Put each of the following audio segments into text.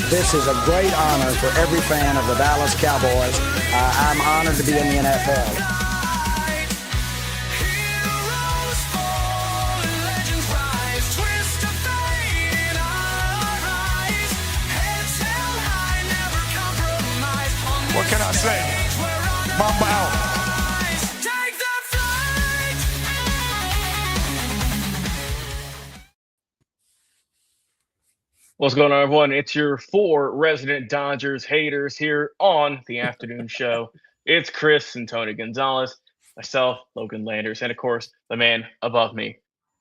This is a great honor for every fan of the Dallas Cowboys. I'm honored to be in the NFL. What can I say? Mamba out. What's going on, everyone? It's your 4 resident Dodgers haters here on the afternoon show. It's Chris and Tony Gonzalez, myself, Logan Landers, and of course, the man above me,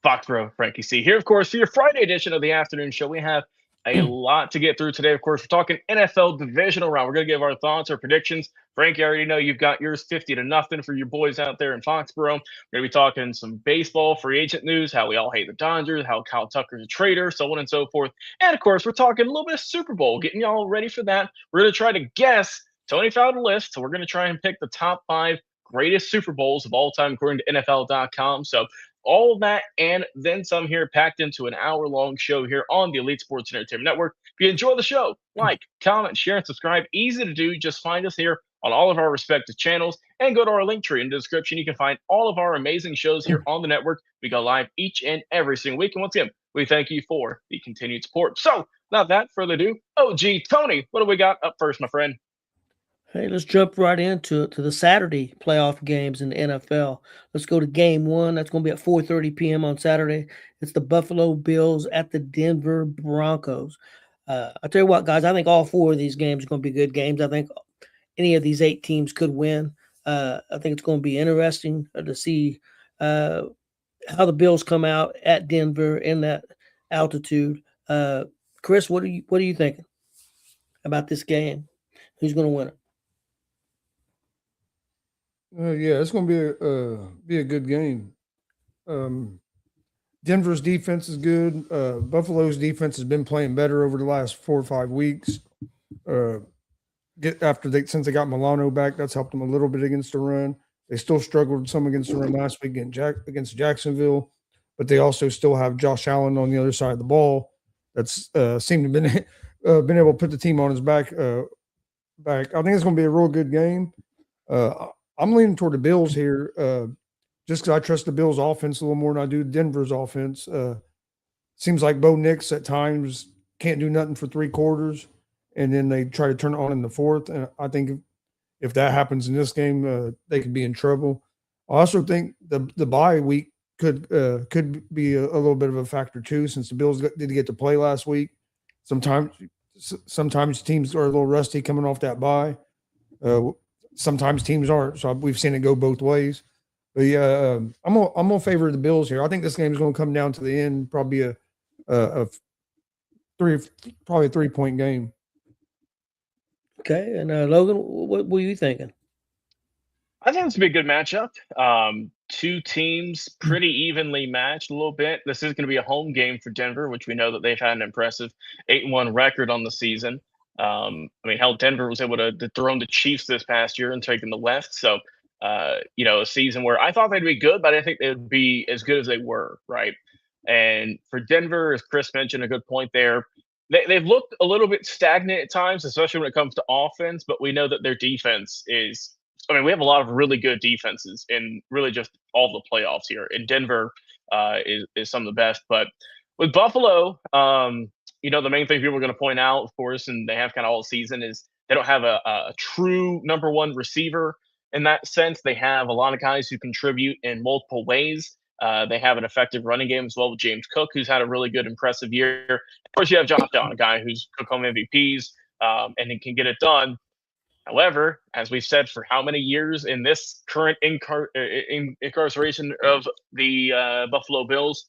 Foxborough Frankie C. Here, of course, for your Friday edition of the afternoon show. We have a lot to get through today. Of course, we're talking NFL divisional round. We're going to give our thoughts, our predictions. Frankie, I already know you've got yours 50-0 for your boys out there in Foxborough. We're going to be talking some baseball, free agent news, how we all hate the Dodgers, how Kyle Tucker's a traitor, so on and so forth. And of course, we're talking a little bit of Super Bowl, getting y'all ready for that. We're going to try to guess. Tony found a list, so we're going to try and pick the top 5 greatest Super Bowls of all time, according to NFL.com. So all of that and then some here packed into an hour-long show here on the Elite Sports Entertainment Network. If you enjoy the show, like, comment, share, and subscribe. Easy to do. Just find us here on all of our respective channels and go to our link tree in the description. You can find all of our amazing shows here on the network. We go live each and every single week. And once again, we thank you for the continued support. So, without that further ado, OG Tony, what do we got up first, my friend? Hey, let's jump right into it, to the Saturday playoff games in the NFL. Let's go to game 1. That's going to be at 4:30 p.m. on Saturday. It's the Buffalo Bills at the Denver Broncos. I'll tell you what, guys, I think all 4 of these games are going to be good games. I think any of these 8 teams could win. I think it's going to be interesting to see how the Bills come out at Denver in that altitude. Chris, what are you thinking about this game? Who's going to win it? Yeah, it's going to be a good game. Denver's defense is good. Buffalo's defense has been playing better over the last 4 or 5 weeks. Since they got Milano back, that's helped them a little bit against the run. They still struggled some against the run last week against Jacksonville, but they also still have Josh Allen on the other side of the ball. That's seemed to have been able to put the team on his back. I think it's going to be a real good game. I'm leaning toward the Bills here, just because I trust the Bills' offense a little more than I do Denver's offense. Seems like Bo Nix at times can't do nothing for 3 quarters, and then they try to turn it on in the 4th. And I think if that happens in this game, they could be in trouble. I also think the bye week could be a little bit of a factor too, since the Bills did get to play last week. Sometimes teams are a little rusty coming off that bye. Sometimes teams aren't, so we've seen it go both ways. But yeah, I'm gonna favor the Bills here. I think this game is going to come down to the end, probably a 3-point game. Okay, and Logan, what were you thinking? I think it's going to be a good matchup. 2 teams pretty evenly matched a little bit. This is going to be a home game for Denver, which we know that they've had an impressive 8-1 record on the season. Hell, Denver was able to dethrone the Chiefs this past year and taking the West. So, a season where I thought they'd be good, but I didn't think they would be as good as they were, right? And for Denver, as Chris mentioned, a good point there, they've looked a little bit stagnant at times, especially when it comes to offense, but we know that their defense is – we have a lot of really good defenses in really just all the playoffs here. And Denver is some of the best. But with Buffalo, the main thing people are going to point out, of course, and they have kind of all season, is they don't have a true number 1 receiver in that sense. They have a lot of guys who contribute in multiple ways. They have an effective running game as well with James Cook, who's had a really good, impressive year. Of course, you have Josh Allen, a guy who's cook home MVPs, and he can get it done. However, as we've said for how many years in this current incarceration of the Buffalo Bills,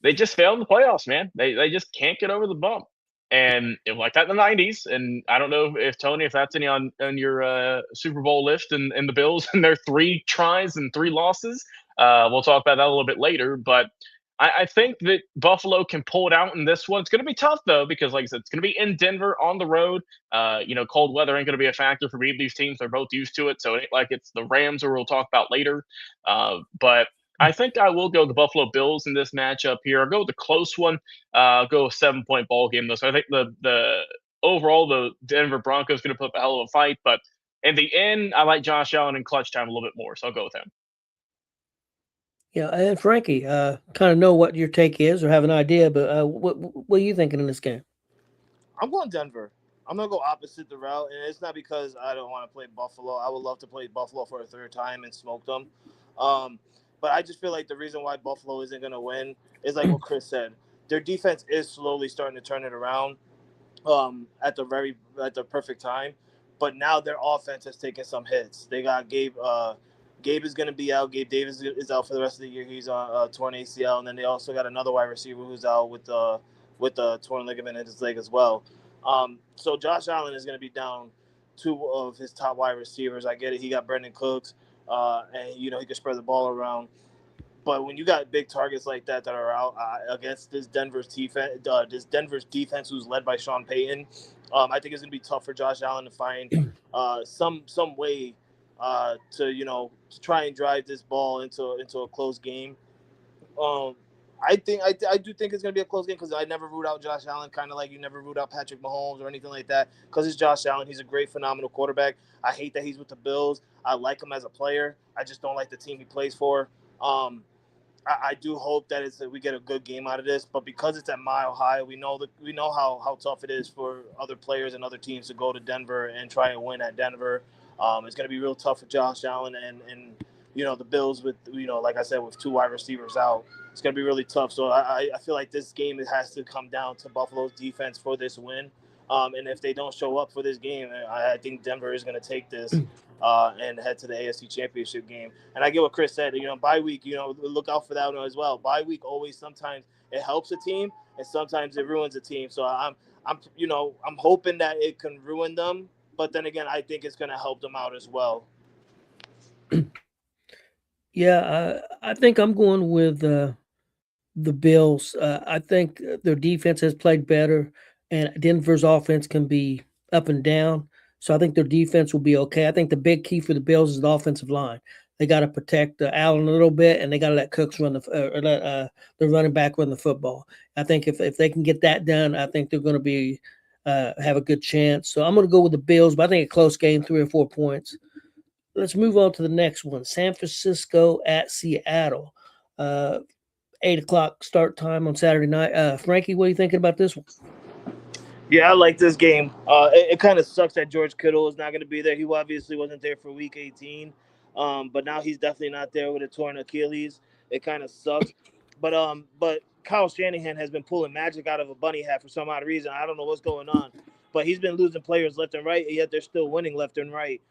they just fail in the playoffs, man. They just can't get over the bump. And it was like that in the 90s. And I don't know if Tony, if that's any on your Super Bowl list and the Bills and their 3 tries and 3 losses. We'll talk about that a little bit later. But I think that Buffalo can pull it out in this one. It's going to be tough, though, because, like I said, it's going to be in Denver on the road. Cold weather ain't going to be a factor for either of these teams. They're both used to it. So it ain't like it's the Rams, who we'll talk about later. But I think I will go the Buffalo Bills in this matchup here. I'll go with the close one. I'll go with 7-point ball game, though. So I think the overall, the Denver Broncos going to put up a hell of a fight. But in the end, I like Josh Allen in clutch time a little bit more, so I'll go with him. Yeah, and Frankie, kind of know what your take is or have an idea, but what are you thinking in this game? I'm going Denver. I'm gonna go opposite the route, and it's not because I don't want to play Buffalo. I would love to play Buffalo for a third time and smoke them. But I just feel like the reason why Buffalo isn't gonna win is like what Chris said. Their defense is slowly starting to turn it around at the perfect time. But now their offense has taken some hits. They got Gabe. Gabe is going to be out. Gabe Davis is out for the rest of the year. He's on torn ACL, and then they also got another wide receiver who's out with the torn ligament in his leg as well. So Josh Allen is going to be down two of his top wide receivers. I get it. He got Brandon Cooks, and he can spread the ball around. But when you got big targets like that are out against this Denver's defense, who's led by Sean Payton, I think it's going to be tough for Josh Allen to find some way to try and drive this ball into a close game. I do think it's going to be a close game because I never ruled out Josh Allen, kind of like you never ruled out Patrick Mahomes or anything like that, because it's Josh Allen. He's a great, phenomenal quarterback. I hate that he's with the Bills. I like him as a player. I just don't like the team he plays for. I do hope that we get a good game out of this, but because it's at Mile High, we know how tough it is for other players and other teams to go to Denver and try and win at Denver. It's going to be real tough for Josh Allen and the Bills with like I said, with two wide receivers out. It's going to be really tough. So I feel like this game has to come down to Buffalo's defense for this win. And if they don't show up for this game, I think Denver is going to take this and head to the AFC Championship game. And I get what Chris said. Bye week, look out for that one as well. Bye week always sometimes it helps a team and sometimes it ruins a team. So I'm hoping that it can ruin them, but then again, I think it's going to help them out as well. Yeah, I think I'm going with the Bills. I think their defense has played better, and Denver's offense can be up and down. So I think their defense will be okay. I think the big key for the Bills is the offensive line. They got to protect Allen a little bit, and they got to let Cooks run let the running back run the football. I think if they can get that done, I think they're going to be have a good chance. So I'm going to go with the Bills, but I think a close game, 3 or 4 points. Let's move on to the next one. San Francisco at Seattle. 8 o'clock start time on Saturday night. Frankie, what are you thinking about this one? Yeah, I like this game. It kind of sucks that George Kittle is not going to be there. He obviously wasn't there for Week 18, but now he's definitely not there with a torn Achilles. It kind of sucks. But Kyle Shanahan has been pulling magic out of a bunny hat for some odd reason. I don't know what's going on, but he's been losing players left and right, yet they're still winning left and right.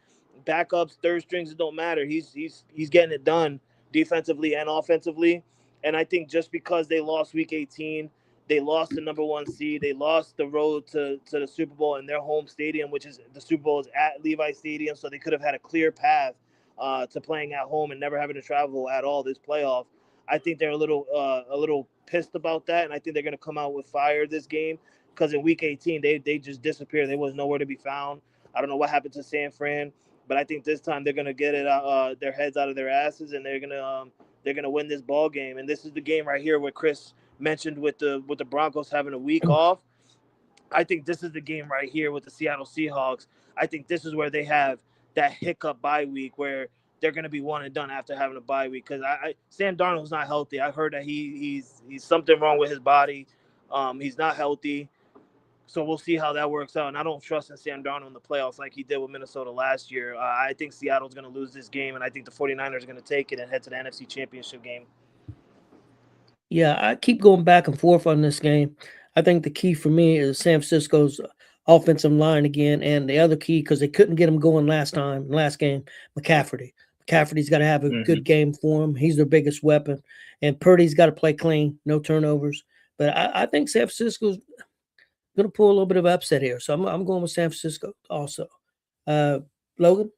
Backups, third strings, it don't matter. He's getting it done defensively and offensively. And I think just because they lost Week 18, they lost the number 1 seed, they lost the road to the Super Bowl in their home stadium, which is the Super Bowl is at Levi Stadium, so they could have had a clear path to playing at home and never having to travel at all this playoff. I think they're a little pissed about that, and I think they're going to come out with fire this game because in Week 18 they just disappeared. They was nowhere to be found. I don't know what happened to San Fran, but I think this time they're going to get it their heads out of their asses, and they're gonna win this ball game. And this is the game right here where Chris mentioned with the Broncos having a week off. I think this is the game right here with the Seattle Seahawks. I think this is where they have that hiccup bye week where they're going to be one and done after having a bye week because Sam Darnold's not healthy. I heard that he's something wrong with his body. He's not healthy. So we'll see how that works out. And I don't trust in Sam Darnold in the playoffs like he did with Minnesota last year. I think Seattle's going to lose this game, and I think the 49ers are going to take it and head to the NFC Championship game. Yeah, I keep going back and forth on this game. I think the key for me is San Francisco's offensive line again, and the other key, because they couldn't get him going last game, McCaffrey. McCaffrey's got to have a good game for him. He's their biggest weapon. And Purdy's got to play clean, no turnovers. But I think San Francisco's going to pull a little bit of upset here. So I'm going with San Francisco also. Logan?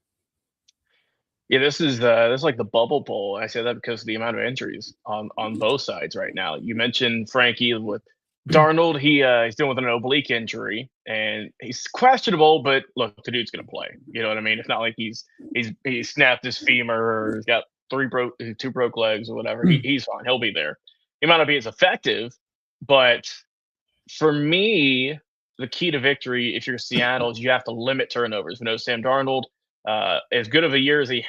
Yeah, this is like the bubble bowl. I say that because of the amount of injuries on both sides right now. You mentioned Frankie with Darnold. He's dealing with an oblique injury, and he's questionable. But look, the dude's going to play. You know what I mean? It's not like he's snapped his femur or he's got two broke legs or whatever. He's fine. He'll be there. He might not be as effective, but for me, the key to victory if you're Seattle is you have to limit turnovers. We know Sam Darnold, as good of a year as he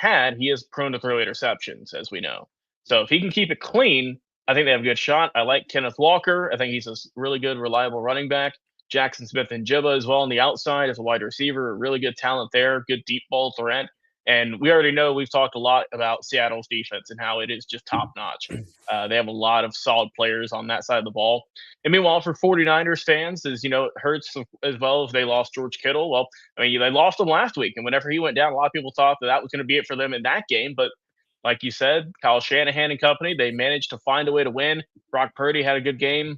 is prone to throw interceptions, as we know. So if he can keep it clean, I think they have a good shot. I like Kenneth Walker. I think he's a really good, reliable running back. Jackson Smith and Jibba as well on the outside as a wide receiver. Really good talent there, good deep ball threat. And we already know we've talked a lot about Seattle's defense and how it is just top notch. They have a lot of solid players on that side of the ball. And meanwhile, for 49ers fans, it hurts as well if they lost George Kittle. Well, I mean, they lost him last week. And whenever he went down, a lot of people thought that was going to be it for them in that game. But like you said, Kyle Shanahan and company, they managed to find a way to win. Brock Purdy had a good game.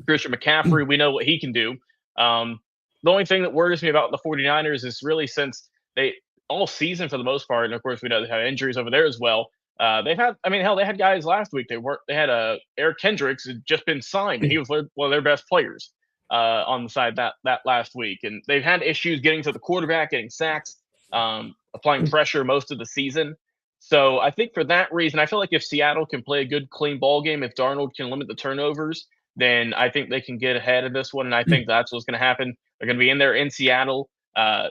Christian McCaffrey, we know what he can do. The only thing that worries me about the 49ers is really since they all season for the most part, and of course we know they have injuries over there as well. They had guys last week. They had Eric Kendricks had just been signed, and he was one of their best players on the side that last week. And they've had issues getting to the quarterback, getting sacks, applying pressure most of the season. So I think for that reason, I feel like if Seattle can play a good, clean ball game, if Darnold can limit the turnovers, then I think they can get ahead of this one. And I think that's what's going to happen. They're going to be in there in Seattle.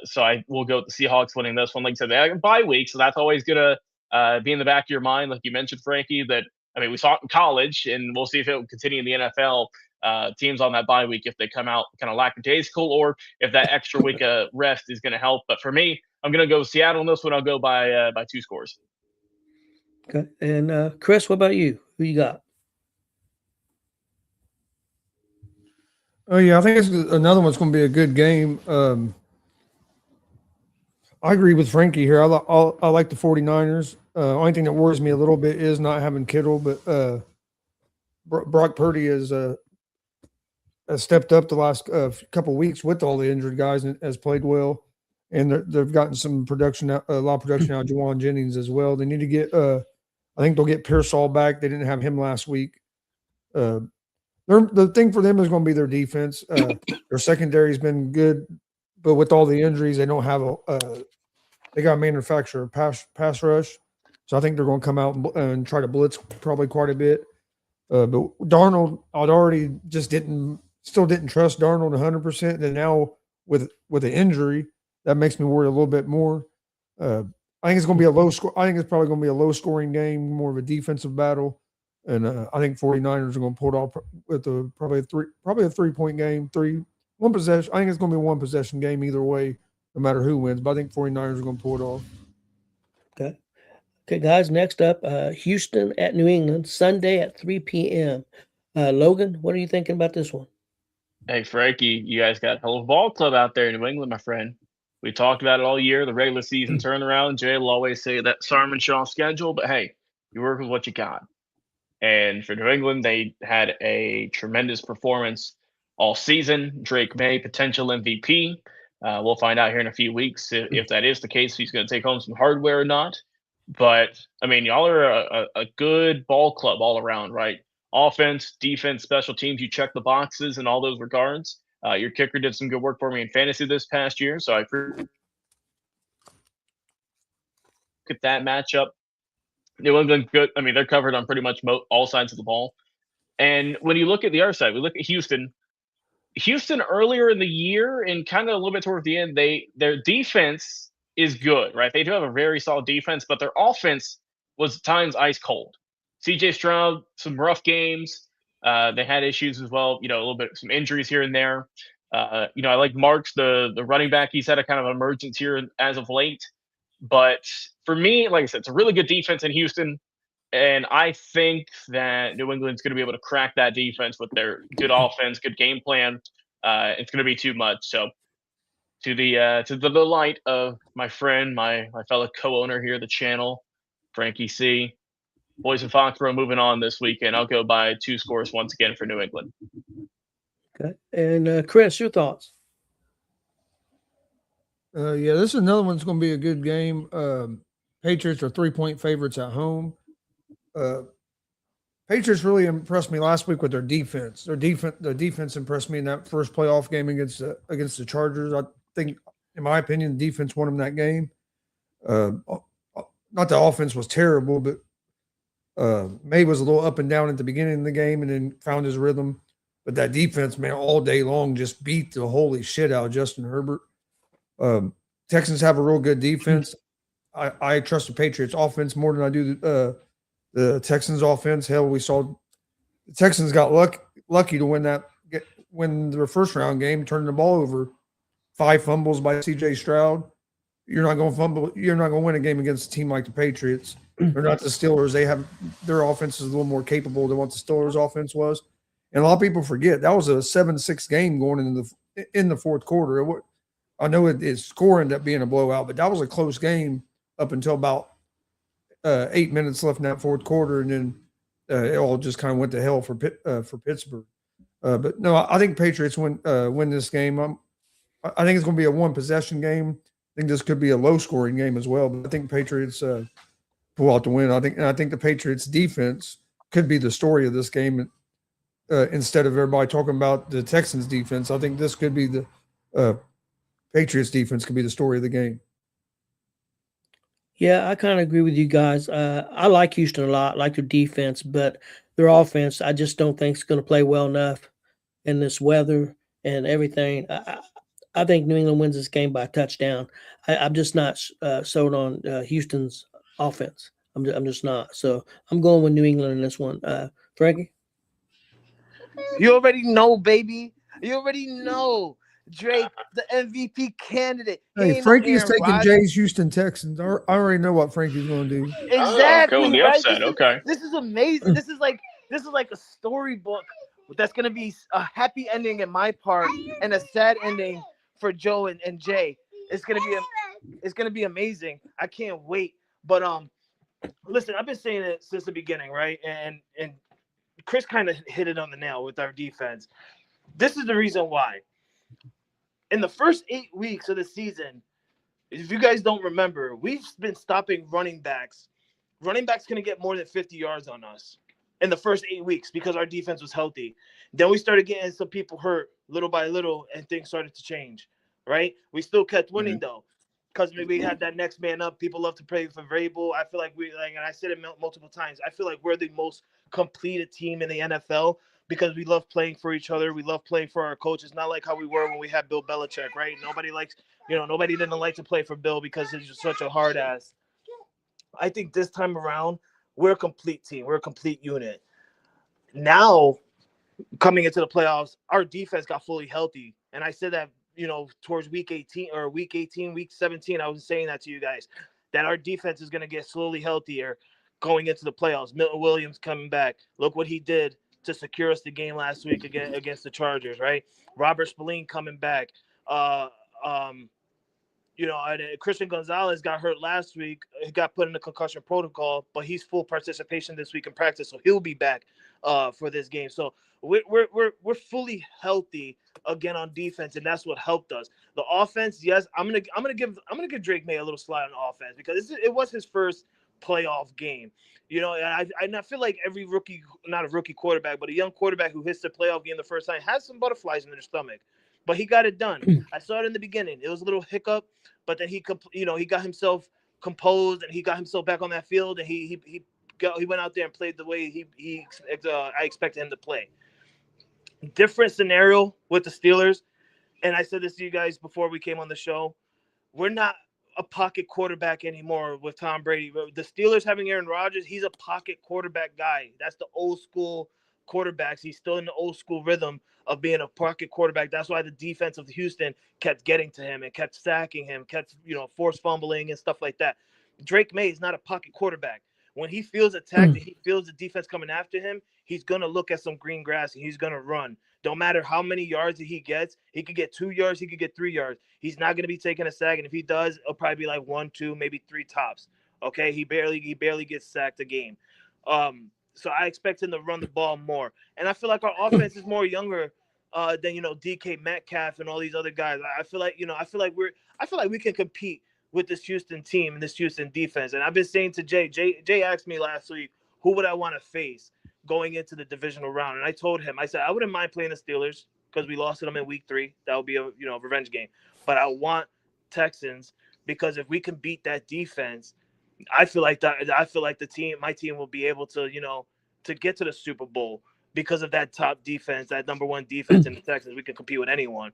So I will go with the Seahawks winning this one. Like I said, they have a bye week, so that's always going to be in the back of your mind. Like you mentioned, Frankie, we saw it in college, and we'll see if it will continue in the NFL. Teams on that bye week, if they come out kind of lackadaisical, or if that extra week of rest is going to help. But for me, I'm going to go Seattle in this one. I'll go by 2 scores. Okay. And Chris, what about you? Who you got? Oh yeah, I think it's another one's going to be a good game. I agree with Frankie here. I like the 49ers. Only thing that worries me a little bit is not having Kittle, but Brock Purdy has stepped up the last couple of weeks with all the injured guys and has played well. And they've gotten some production, a lot of production out of Juwan Jennings as well. They need to get, I think they'll get Pearsall back. They didn't have him last week. The thing for them is going to be their defense. Their secondary has been good, but with all the injuries, they don't have they got to manufacture a pass rush. So I think they're going to come out and try to blitz probably quite a bit. But Darnold, I'd already still didn't trust Darnold 100%. And now with the injury, that makes me worry a little bit more. I think it's going to be a low score. I think it's probably going to be a low scoring game, more of a defensive battle. And I think 49ers are going to pull it off with probably a 3-point game, one possession. I think it's going to be a 1 possession game either way, no matter who wins. But I think 49ers are going to pull it off. Okay, guys, next up, Houston at New England, Sunday at 3 p.m. Logan, what are you thinking about this one? Hey, Frankie, you guys got a hell of a ball club out there in New England, my friend. We talked about it all year, the regular season turnaround. Jay will always say that Sarman Shaw schedule, but hey, you work with what you got. And for New England, they had a tremendous performance all season. Drake May, potential MVP. We'll find out here in a few weeks if that is the case, if he's going to take home some hardware or not. But, y'all are a good ball club all around, right? Offense, defense, special teams, you check the boxes in all those regards. Your kicker did some good work for me in fantasy this past year, so I appreciate that matchup. New England, good. They're covered on pretty much all sides of the ball. And when you look at the other side, we look at Houston. Houston earlier in the year and kind of a little bit toward the end, their defense is good, right? They do have a very solid defense, but their offense was at times ice cold. CJ Stroud, some rough games. They had issues as well, a little bit, some injuries here and there. I like Marks, the running back. He's had a kind of emergence here as of late. But for me, like I said, it's a really good defense in Houston. And I think that New England's going to be able to crack that defense with their good offense, good game plan. It's going to be too much. So to the delight of my friend, my fellow co-owner here of the channel, Frankie C. Boys in Foxborough moving on this weekend. I'll go by 2 scores once again for New England. Okay. And Chris, your thoughts? Yeah, this is another one's going to be a good game. Patriots are 3-point favorites at home. Patriots really impressed me last week with their defense. Their defense impressed me in that first playoff game against the Chargers. I think, in my opinion, the defense won them that game. Not the offense was terrible, but May was a little up and down at the beginning of the game and then found his rhythm. but that defense, man, all day long just beat the holy shit out of Justin Herbert. Texans have a real good defense. I trust the Patriots offense more than I do the Texans offense. Hell, we saw the Texans got lucky to win their first round game, turning the ball over. 5 fumbles by CJ Stroud. You're not going to fumble. You're not going to win a game against a team like the Patriots. They're not the Steelers. Their offense is a little more capable than what the Steelers' offense was. And a lot of people forget that was a 7-6 game going in the fourth quarter. I know its score ended up being a blowout, but that was a close game up until about 8 minutes left in that fourth quarter, and then it all just kind of went to hell for Pittsburgh. But no, I think Patriots win this game. I think it's going to be a 1-possession game. I think this could be a low-scoring game as well. But I think Patriots pull out the win. I think the Patriots defense could be the story of this game. Instead of everybody talking about the Texans defense, I think this could be the Patriots defense could be the story of the game. Yeah, I kind of agree with you guys. I like Houston a lot, like their defense, but their offense, I just don't think it's going to play well enough in this weather and everything. I think New England wins this game by a touchdown. I'm just not sold on Houston's offense. I'm just not. So I'm going with New England in this one. Frankie? You already know, baby. You already know. Drake, the MVP candidate. Hey, Frankie's taking Jay's Houston Texans. I already know what Frankie's going to do. Exactly. Go on the upset. Okay. This is amazing. This is like a storybook that's going to be a happy ending in my part and a sad ending for Joe and Jay. It's going to be amazing. I can't wait. But listen, I've been saying it since the beginning, right? And Chris kind of hit it on the nail with our defense. This is the reason why. In the first 8 weeks of the season, if you guys don't remember, we've been stopping running backs. Running backs going to get more than 50 yards on us in the first 8 weeks because our defense was healthy. Then we started getting some people hurt little by little, and things started to change, right? We still kept winning, though, because we had that next man up. People love to play for Vrabel. I feel like and I said it multiple times, I feel like we're the most completed team in the NFL because we love playing for each other. We love playing for our coaches, not like how we were when we had Bill Belichick, right? Nobody didn't like to play for Bill because he's just such a hard ass. I think this time around, we're a complete team. We're a complete unit. Now, coming into the playoffs, our defense got fully healthy. And I said that, towards week 18, week 17, I was saying that to you guys, that our defense is going to get slowly healthier going into the playoffs. Milton Williams coming back. Look what he did to secure us the game last week against the Chargers, right? Robert Spillane coming back. Christian Gonzalez got hurt last week. He got put in the concussion protocol, but he's full participation this week in practice, so he'll be back for this game. So we're fully healthy again on defense, and that's what helped us. The offense, yes, I'm gonna give Drake May a little slide on offense because it was his first playoff game. And I feel like every rookie, not a rookie quarterback, but a young quarterback who hits the playoff game the first time has some butterflies in their stomach. But he got it done. I saw it in the beginning. It was a little hiccup, but then he got himself composed and he got himself back on that field, and he went out there and played the way I expected him to play. Different scenario with the Steelers, and I said this to you guys before we came on the show. We're not a pocket quarterback anymore with Tom Brady. The Steelers having Aaron Rodgers, he's a pocket quarterback guy. That's the old school quarterbacks. He's still in the old school rhythm of being a pocket quarterback. That's why the defense of Houston kept getting to him and kept sacking him, kept force fumbling and stuff like that. Drake May is not a pocket quarterback. When he feels attacked and he feels the defense coming after him, he's going to look at some green grass and he's going to run. Don't matter how many yards that he gets. He could get 2 yards. He could get 3 yards. He's not going to be taking a sack. And if he does, it'll probably be like 1, 2, maybe 3 tops. Okay. He barely gets sacked a game. So I expect him to run the ball more. And I feel like our offense is more younger than DK Metcalf and all these other guys. I feel like we can compete with this Houston team and this Houston defense. And I've been saying to Jay asked me last week, who would I want to face going into the divisional round? And I told him, I said, I wouldn't mind playing the Steelers because we lost to them in week 3. That would be a revenge game. But I want Texans because if we can beat that defense, I feel like my team will be able to, to get to the Super Bowl. because of that top defense, that number one defense in the Texans. We can compete with anyone.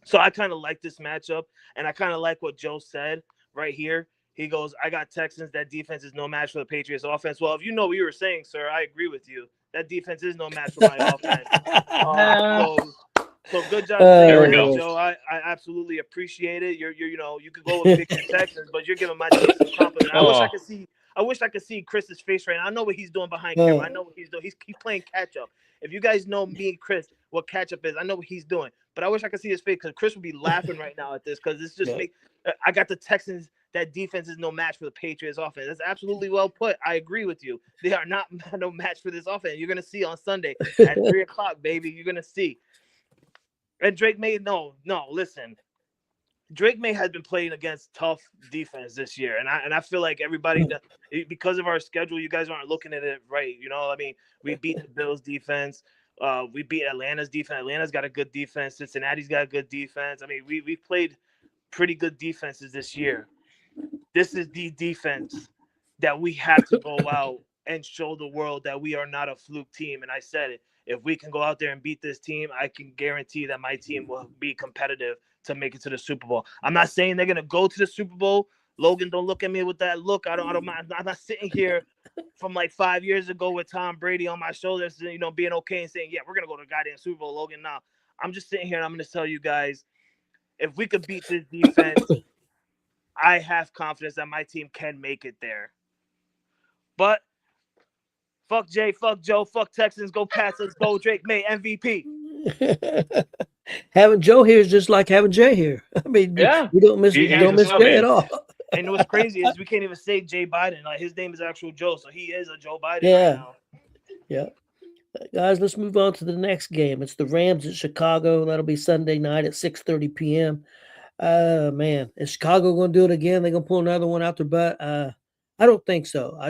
So I kind of like this matchup, and I kind of like what Joe said right here. He goes, I got Texans. That defense is no match for the Patriots offense. Well, if you know what you were saying, sir, I agree with you. That defense is no match for my offense. So good job There we saying go. that, Joe. I absolutely appreciate it. You're you could go with pick your Texans, but you're giving my team some compliment. I wish I could see Chris's face right now. I know what he's doing behind camera. I know what he's doing. He's playing catch up. If you guys know me and Chris, what catch up is, I know what he's doing. But I wish I could see his face because Chris would be laughing right now at this because it's just I got the Texans. That defense is no match for the Patriots offense. That's absolutely well put. I agree with you. They are not no match for this offense. You're gonna see on Sunday at 3:00, baby. You're gonna see. And Drake May, listen. Drake May has been playing against tough defense this year, and I feel like everybody, because of our schedule, you guys aren't looking at it right. You know, I mean, we beat the Bills defense, we beat Atlanta's defense. Atlanta's got a good defense. Cincinnati's got a good defense. I mean, we've played pretty good defenses this year. This is the defense that we have to go out and show the world that we are not a fluke team. And I said it. If we can go out there and beat this team, I can guarantee that my team will be competitive to make it to the Super Bowl. I'm not saying they're gonna go to the Super Bowl. Logan, don't look at me with that look. I don't mind. I'm not sitting here from like 5 years ago with Tom Brady on my shoulders, being okay and saying, yeah, we're gonna go to the goddamn Super Bowl, Logan. Now I'm just sitting here and I'm gonna tell you guys, if we could beat this defense, I have confidence that my team can make it there. But fuck Jay, fuck Joe, fuck Texans, go Pats, let's go Drake May, MVP. Having Joe here is just like having Jay here. I mean, we don't miss Jay at all. And what's crazy is we can't even say Jay Biden. Like his name is actual Joe, so he is a Joe Biden right now. Yeah. Guys, let's move on to the next game. It's the Rams at Chicago. That'll be Sunday night at 6:30 p.m. Man, is Chicago going to do it again? They're going to pull another one out their butt? I don't think so.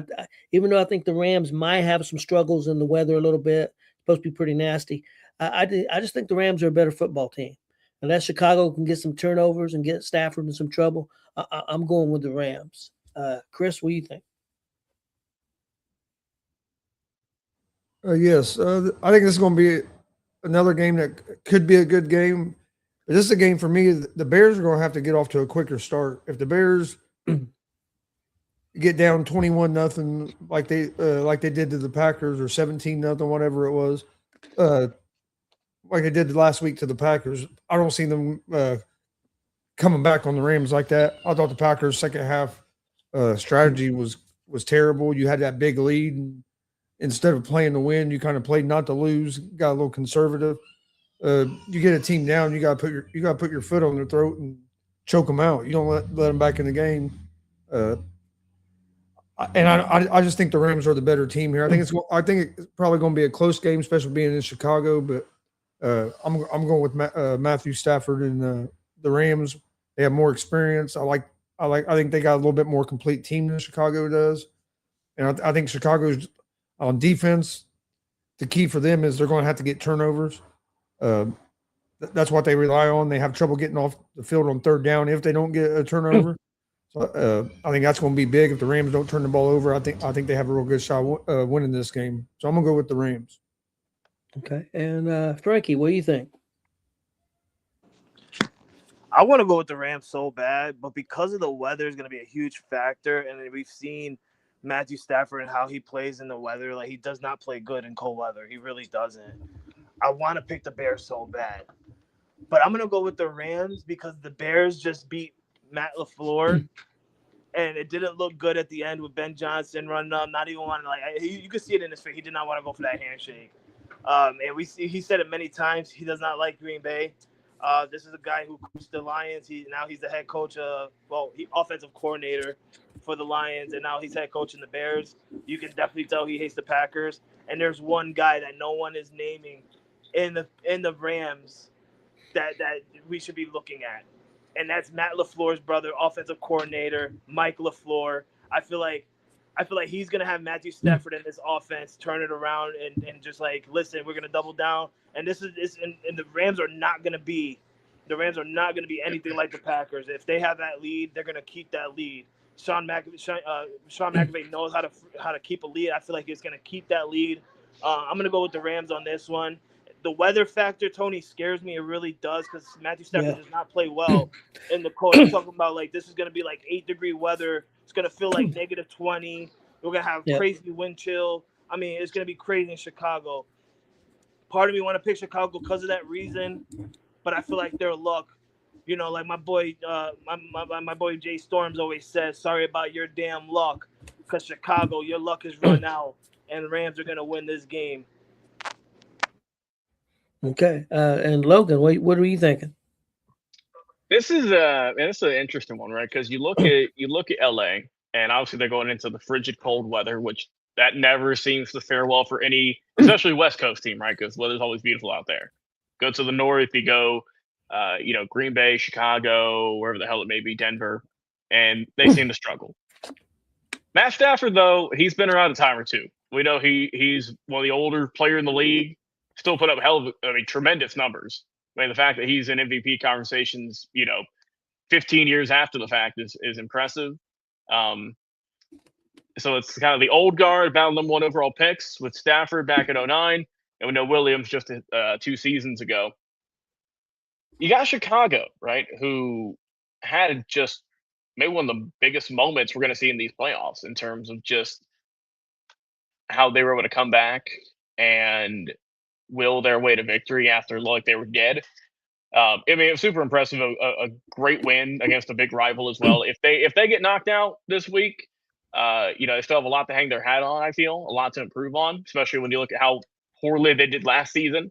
Even though I think the Rams might have some struggles in the weather a little bit, it's supposed to be pretty nasty. I just think the Rams are a better football team. Unless Chicago can get some turnovers and get Stafford in some trouble, I'm going with the Rams. Chris, what do you think? Yes, I think this is going to be another game that could be a good game. This is a game for me. The Bears are going to have to get off to a quicker start. If the Bears get down 21-0 like they did to the Packers, or 17-0, whatever it was, like they did last week to the Packers, I don't see them coming back on the Rams like that. I thought the Packers' second half strategy was terrible. You had that big lead, and instead of playing to win, you kind of played not to lose. Got a little conservative. You get a team down, you got to put your foot on their throat and choke them out. You don't let them back in the game. And I just think the Rams are the better team here. I think it's probably going to be a close game, especially being in Chicago. But I'm going with Matthew Stafford and the Rams. They have more experience. I think they got a little bit more complete team than Chicago does. And I think Chicago's on defense. The key for them is they're going to have to get turnovers. That's what they rely on. They have trouble getting off the field on third down if they don't get a turnover. So I think that's going to be big if the Rams don't turn the ball over. I think they have a real good shot winning this game. So I'm going to go with the Rams. Okay. And Frankie, what do you think? I want to go with the Rams so bad, but because of the weather is going to be a huge factor, and we've seen Matthew Stafford and how he plays in the weather. Like, he does not play good in cold weather. He really doesn't. I want to pick the Bears so bad. But I'm going to go with the Rams because the Bears just beat Matt LaFleur, and it didn't look good at the end with Ben Johnson running up, not even wanting to, you could see it in his face. He did not want to go for that handshake. And he said it many times. He does not like Green Bay. This is a guy who coached the Lions. He's the head coach offensive coordinator for the Lions, and now he's head coach in the Bears. You can definitely tell he hates the Packers. And there's one guy that no one is naming in the Rams that we should be looking at, and that's Matt LaFleur's brother, offensive coordinator Mike LaFleur. I feel like he's gonna have Matthew Stafford in this offense, turn it around, and just like, listen, we're gonna double down. And the Rams are not gonna be anything like the Packers. If they have that lead, they're gonna keep that lead. Sean McVay knows how to keep a lead. I feel like he's gonna keep that lead I'm going to go with the Rams on this one. The weather factor, Tony, scares me. It really does because Matthew Stafford does not play well in the cold. I'm talking about like this is going to be like 8-degree weather. It's going to feel like negative 20. We're going to have crazy wind chill. I mean, it's going to be crazy in Chicago. Part of me want to pick Chicago because of that reason, but I feel like their luck. You know, like my boy Jay Storms always says, sorry about your damn luck, because Chicago, your luck is run out, and the Rams are going to win this game. Okay. And Logan, what are you thinking? This is an interesting one, right? Because you look at LA, and obviously they're going into the frigid cold weather, which that never seems to fare well for any, especially West Coast team, right? Because weather's always beautiful out there. Go to the north, you go, Green Bay, Chicago, wherever the hell it may be, Denver, and they seem to struggle. Matt Stafford, though, he's been around a time or two. We know he's one of the older players in the league. Still put up tremendous numbers. I mean, the fact that he's in MVP conversations, 15 years after the fact is impressive. So it's kind of the old guard battling number 1 overall picks with Stafford back in 2009, and we know Williams just 2 seasons ago. You got Chicago, right, who had just maybe one of the biggest moments we're going to see in these playoffs in terms of just how they were able to come back and will their way to victory after like they were dead. I mean, it was super impressive. A great win against a big rival as well. If they get knocked out this week, they still have a lot to hang their hat on. I feel a lot to improve on, especially when you look at how poorly they did last season.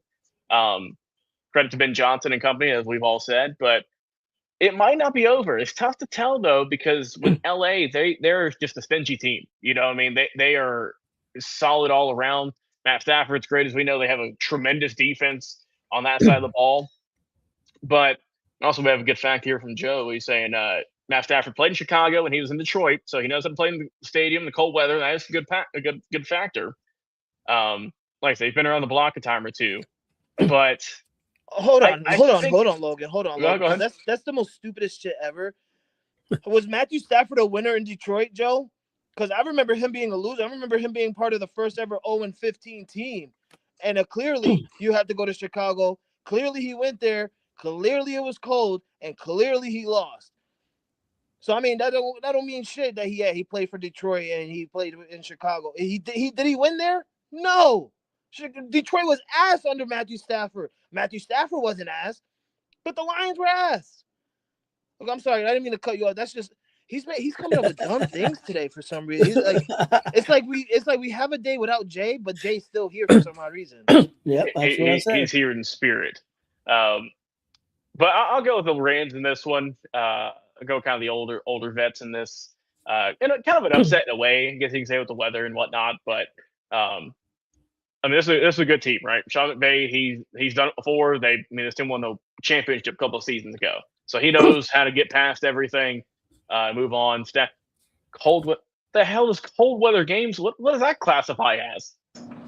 Credit to Ben Johnson and company, as we've all said, but it might not be over. It's tough to tell though, because with LA, they're just a stingy team. You know what I mean? They are solid all around. Matt Stafford's great, as we know. They have a tremendous defense on that side of the ball. But also, we have a good fact here from Joe. He's saying Matt Stafford played in Chicago and he was in Detroit, so he knows how to play in the stadium, the cold weather. That is a good factor. Like I say, he's been around the block a time or two. But hold on, Logan. Hold on, Logan. Go ahead. That's the most stupidest shit ever. Was Matthew Stafford a winner in Detroit, Joe? Because I remember him being a loser. I remember him being part of the first ever 0-15 team. And clearly, you have to go to Chicago. Clearly, he went there. Clearly, it was cold. And clearly, he lost. So, I mean, that don't mean shit that he played for Detroit and he played in Chicago. Did he win there? No. Detroit was ass under Matthew Stafford. Matthew Stafford wasn't ass, but the Lions were ass. Look, I'm sorry. I didn't mean to cut you off. That's just he's coming up with dumb things today for some reason. He's like, it's like we have a day without Jay, but Jay's still here for some odd reason. Yeah, he's here in spirit. But I'll go with the Rams in this one. I'll go kind of the older vets in this. And kind of an upset in a way, I guess you can say, with the weather and whatnot. But I mean, this is a good team, right? Sean McVay, he's done it before. This team won the championship a couple of seasons ago, so he knows how to get past everything, move on. The hell is cold weather games? What does that classify as?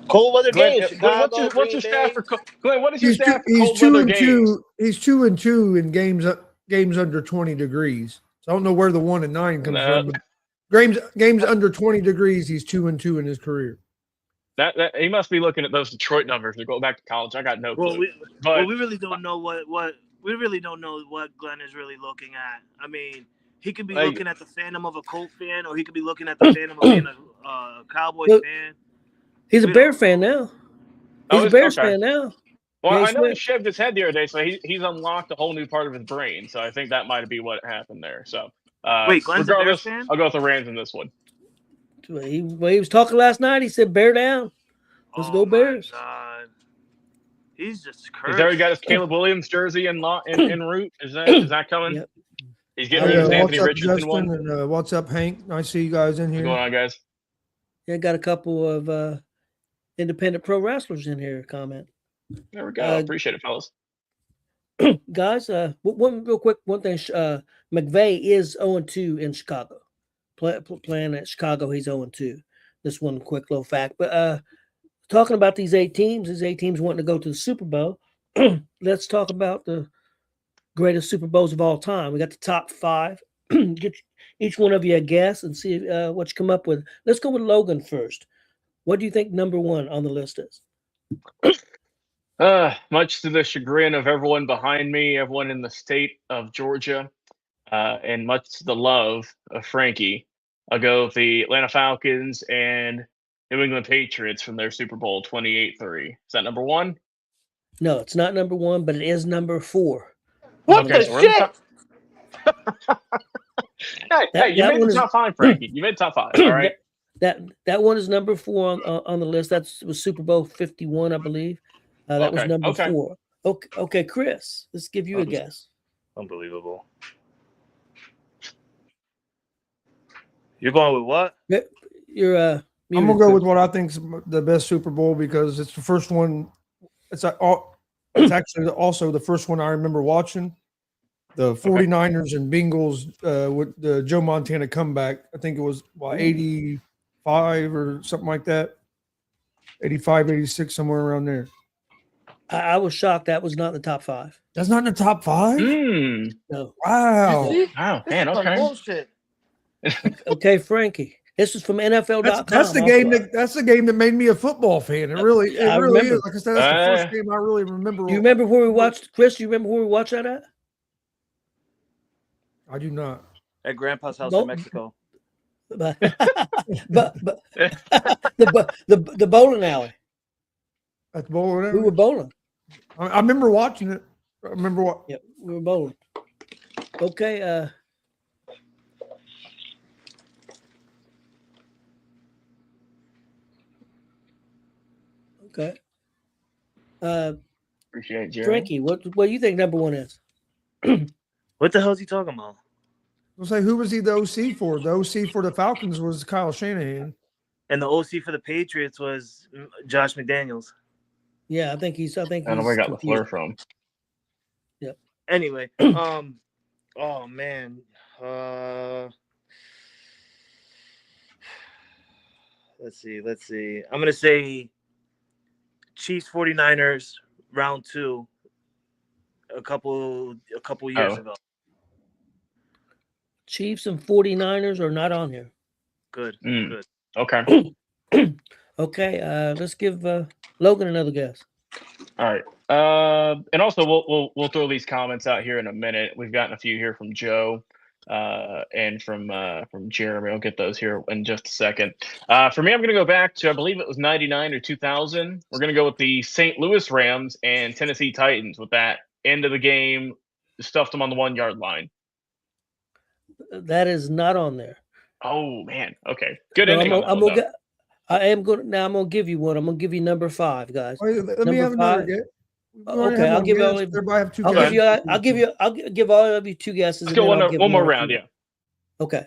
Cold weather games. Chicago, what's your staff for? Glenn, what is your staff for he's cold weather games? He's 2-2 in games under 20 degrees. So I don't know where the 1 and 9 comes from. But games under 20 degrees, he's 2-2 in his career. That he must be looking at those Detroit numbers. They're going back to college. I got no clue. We really don't know what Glenn is really looking at. I mean, he could be looking at the fandom of a Colt fan, or he could be looking at the fandom of being a Cowboys fan. He's a Bear fan now. He's a Bears fan now. Well, I know he shaved his head the other day, so he's unlocked a whole new part of his brain. So I think that might be what happened there. So wait, Glenn's a Bears fan? I'll go with the Rams in this one. He was talking last night. He said, "Bear down. Let's go Bears." God. He's just cursed. He's already got his Caleb Williams jersey en route. Is that coming? Yep. He's getting rid of Anthony Richardson one. And, what's up, Hank? Nice to see you guys in here. What's going on, guys? Yeah, got a couple of independent pro wrestlers in here. Comment. There we go. Appreciate it, fellas. Guys, one real quick one thing. McVay is 0-2 in Chicago. Playing at Chicago, he's 0-2. This one quick little fact. But talking about these 8 teams wanting to go to the Super Bowl. Let's talk about the greatest Super Bowls of all time. We got the top 5. Get each one of you a guess and see what you come up with. Let's go with Logan first. What do you think number 1 on the list is? Much to the chagrin of everyone behind me, everyone in the state of Georgia, and much to the love of Frankie, I'll go with the Atlanta Falcons and New England Patriots from their Super Bowl 28-3. Is that number 1? No, it's not number 1, but it is number 4. What Okay, the so we're in the shit? top. Hey, you that made one the is- top 5, Frankie. You made top 5. All right. That one is number 4 on the list. That was Super Bowl 51, I believe. That was Okay, number okay. 4. Okay, Chris, let's give you a guess. Unbelievable. You're going with what? You're I'm muted, gonna go Chris. with what I think is the best Super Bowl because it's the first one. It's actually also the first one I remember watching. The 49ers and Bengals with the Joe Montana comeback. I think it was 85 or something like that. 85, 86, somewhere around there. I was shocked that was not in the top 5. That's not in the top 5? No. Wow. See? Wow, This man, is some okay. bullshit. Okay, Frankie. This is from NFL.com. That's the game that made me a football fan. It really remember. is. Like I said, that's the first game I really remember. Do you remember where we watched, Chris? Do you remember where we watched that at? I do not. At Grandpa's house Bo- in Mexico. but the bowling alley. At the bowling. We were bowling. I remember watching it. I remember what. Yep, we were bowling. Okay. Okay. Appreciate it, Jerry. Frankie, what do you think number 1 is? What the hell is he talking about? I'll say, who was he the OC for? The OC for the Falcons was Kyle Shanahan. And the OC for the Patriots was Josh McDaniels. Yeah, I think he's. I don't know where I got LaFleur confused. from. Anyway, oh man. Let's see. I'm gonna say Chiefs 49ers round 2 a couple years ago. Chiefs and 49ers are not on here. Good. Okay. Okay, let's give Logan another guess. All right. And also we'll throw these comments out here in a minute. We've gotten a few here from Joe and from Jeremy. I'll get those here in just a second. For me, I'm going to go back to, I believe it was 99 or 2000. We're going to go with the St. Louis Rams and Tennessee Titans with that end of the game, stuffed them on the 1-yard line. That is not on there. Oh man. Okay. Good So ending. I'm gonna give you one. I'm gonna give you number 5, guys. Wait, let me Number have another 5. guess. Okay, I'll give all of Everybody have 2 I'll guesses. give all of you 2 guesses. Let's and go then I'll give one more or round. 2. Yeah. Okay.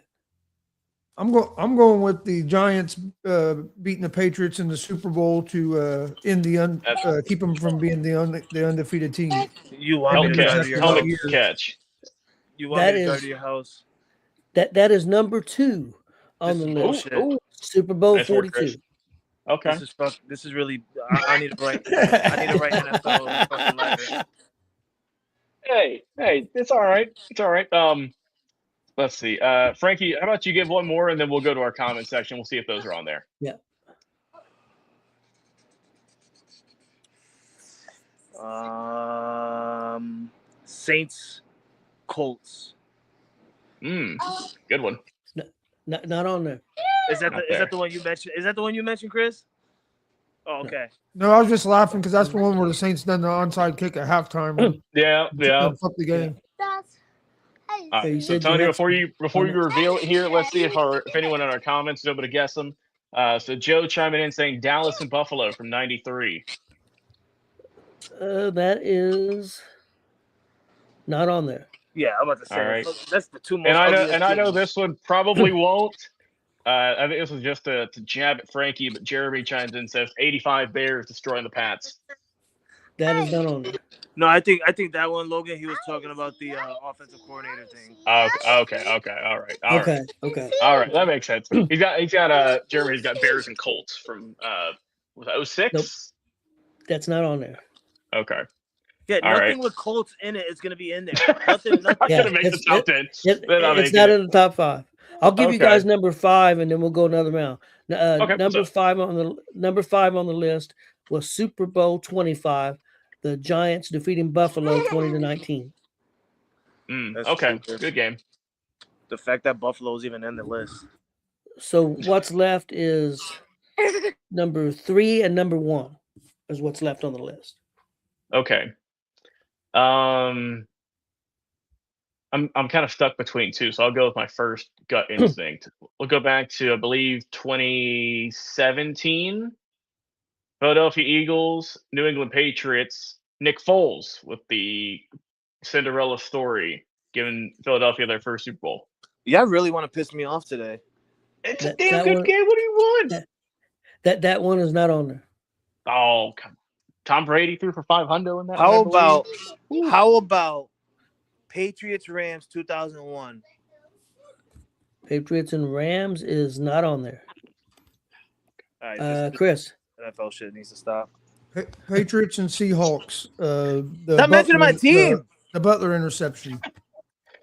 I'm going with the Giants beating the Patriots in the Super Bowl to keep them from being the undefeated team. You want me to go to your Helmet house? catch. You want That me to go is- to your house? That is number 2 on the This is list. bullshit. Super Bowl Nice work, 42. Chris. Okay. This is really. I need to write. I need to write NFL fucking letter. Hey, it's all right. It's all right. Let's see. Frankie, how about you give one more and then we'll go to our comment section. We'll see if those are on there. Yeah. Saints, Colts. Good one. Not on there. Is that Not is there. that the one you mentioned? Is that the one you mentioned, Chris? Oh, okay. No, I was just laughing because that's the one where the Saints done the onside kick at halftime. Yeah. Fuck the game. All Hey, right. you So said you Tony, had before you on there. reveal it here, let's see if anyone in our comments is able to guess them. So Joe chiming in saying Dallas and Buffalo from '93. That is not on there. Yeah, I'm about to say All right. that's the 2 most. And I know teams. this one probably won't. I think this was just to jab at Frankie, but Jeremy chimes in and says 85 Bears destroying the Pats. That is not on there. No, I think that one, Logan. He was talking about the offensive coordinator thing. Okay. All right. All right. That makes sense. He's got Jeremy's got Bears and Colts from was that 06? Nope. That's not on there. Okay. Yeah, All nothing right. with Colts in it is going to be in there. Nothing. I'm Yeah, gonna make the top 10. It's Then I'll not make it. in the top 5. I'll give you guys Okay. number 5, and then we'll go another round. Okay, what's Number up? 5 on the list was Super Bowl 25. The Giants defeating Buffalo 20-19. That's Okay, stupid. good game. The fact that Buffalo's even in the list. So what's left is number 3 and number 1 is what's left on the list. Okay. I'm kind of stuck between two, so I'll go with my first gut instinct. We'll go back to, I believe, 2017. Philadelphia Eagles, New England Patriots, Nick Foles with the Cinderella story, giving Philadelphia their first Super Bowl. Y'all really want to piss me off today. It's a That- damn that good one- game. What do you want? That one is not on there. Oh, come. Tom Brady threw for 500 in that. How one, I believe. how about Patriots Rams 2001? Patriots and Rams is not on there. All right, this Chris. NFL shit needs to stop. Patriots and Seahawks. The Stop mentioning my team. The Butler interception.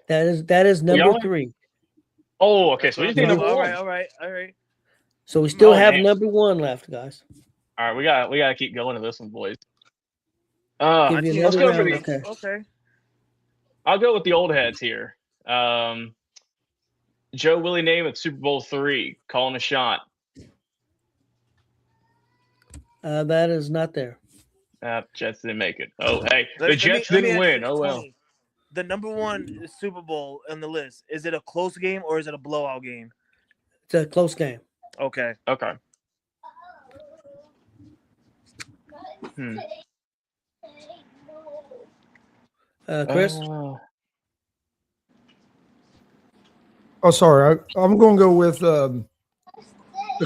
That is number Y'all- 3. Oh, okay. So we just need number all one. right. All right. So we still Oh, have man. number 1 left, guys. All right, we gotta keep going to this one, boys. Give you let's another go for round. the. Okay. I'll go with the old heads here. Joe Willie Namath, Super Bowl III, calling a shot. That is not there. Jets didn't make it. Oh, hey, the Let me Jets ask didn't you win. this, Oh well. Tony. The number 1 Super Bowl on the list, is it a close game or is it a blowout game? It's a close game. Okay. Okay. Chris? Oh, sorry. I'm going to go with the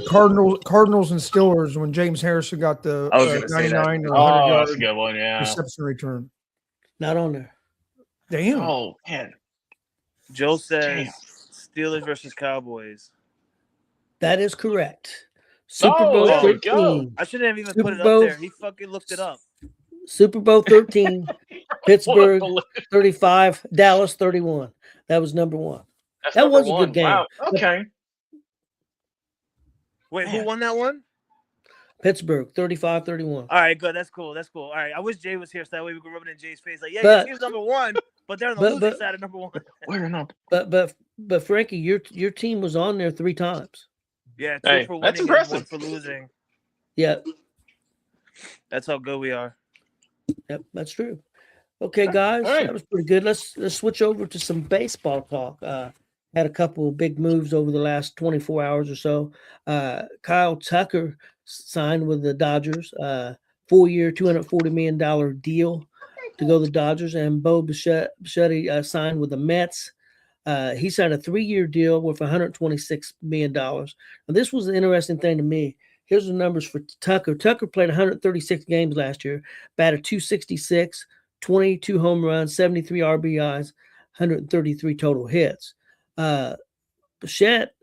Cardinals and Steelers when James Harrison got the I was gonna say that. 99 or 100 Oh, yard that's a good one. Yeah. reception return. Not on there. Damn. Oh man. Joe says Damn. Steelers versus Cowboys. That is correct. Super Oh, Bowl there we go. 13. I shouldn't have even Super put it Bowl- up there. He fucking looked it up. Super Bowl 13. Pittsburgh What a- 35. Dallas 31. That was number 1. That's That number was a good one. game. Wow. Okay. Wait, who Man. won that one? Pittsburgh 35-31. All right, good. That's cool. All right. I wish Jay was here so that way we could rub it in Jay's face. Like, yeah, But- your team's number 1, but they're on the but- losing but- side of number 1. We're not. But Frankie, your team was on there 3 times. Yeah, 2 Hey, for winning that's and 1 impressive. for losing. Yeah, That's how good we are. yep, that's true. Okay, guys, all right. that was pretty good. Let's switch over to some baseball talk. Had a couple of big moves over the last 24 hours or so. Kyle Tucker signed with the Dodgers, 4-year, $240 million deal to go to the Dodgers, and Bo Bichetti signed with the Mets. He signed a 3-year deal worth $126 million. Now, this was an interesting thing to me. Here's the numbers for Tucker. Tucker played 136 games last year, batted .266, 22 home runs, 73 RBIs, 133 total hits. Bichette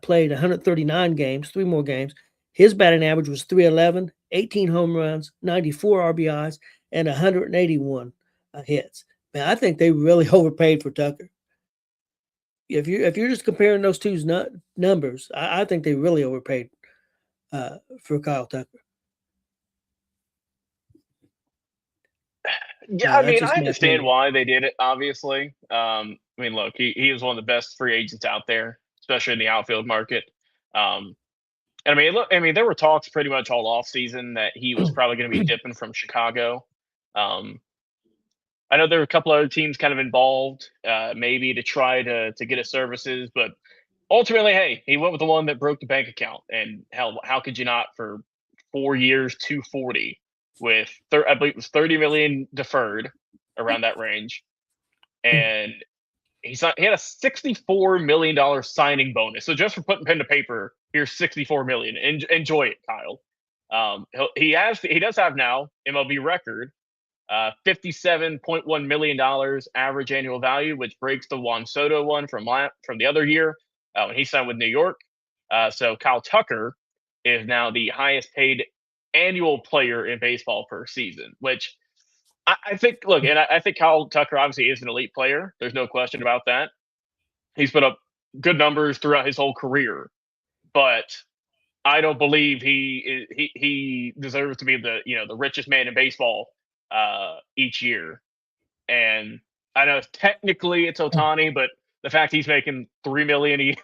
played 139 games, 3 more games. His batting average was .311, 18 home runs, 94 RBIs, and 181 hits. Man, I think they really overpaid for Tucker. If you're just comparing those two numbers, I think they really overpaid for Kyle Tucker. Yeah, I that's mean, just I my understand opinion. why they did it, obviously. I mean, look, he was one of the best free agents out there, especially in the outfield market. And I mean, there were talks pretty much all off season that he was probably going to be dipping from Chicago. I know there were a couple other teams kind of involved, maybe to try to get his services, but ultimately, hey, he went with the one that broke the bank account. And hell, how could you not for 4 years, 240 with I believe it was 30 million deferred around that range, and he had a $64 million signing bonus. So just for putting pen to paper, here's $64 million. Enjoy it, Kyle. He does have now MLB record. $57.1 million average annual value, which breaks the Juan Soto one from the other year when he signed with New York. So Kyle Tucker is now the highest paid annual player in baseball per season, which I think, look, and I think Kyle Tucker obviously is an elite player. There's no question about that. He's put up good numbers throughout his whole career, but I don't believe he deserves to be the richest man in baseball each year. And I know technically it's Otani, but the fact he's making $3 million a year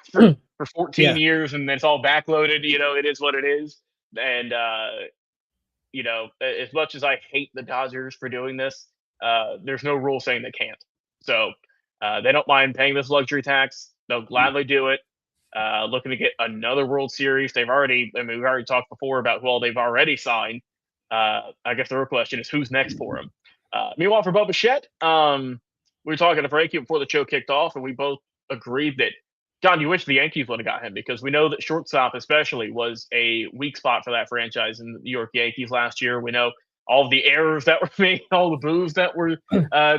for 14 Yeah. years and it's all backloaded, it is what it is. And as much as I hate the Dodgers for doing this, there's no rule saying they can't. So they don't mind paying this luxury tax. They'll gladly do it. Looking to get another World Series. We've already talked before about who all they've already signed. I guess the real question is who's next for him. Meanwhile, for Bo Bichette, we were talking to Frankie before the show kicked off, and we both agreed that, John, you wish the Yankees would have got him because we know that shortstop especially was a weak spot for that franchise in the New York Yankees last year. We know all of the errors that were made, all the boos that were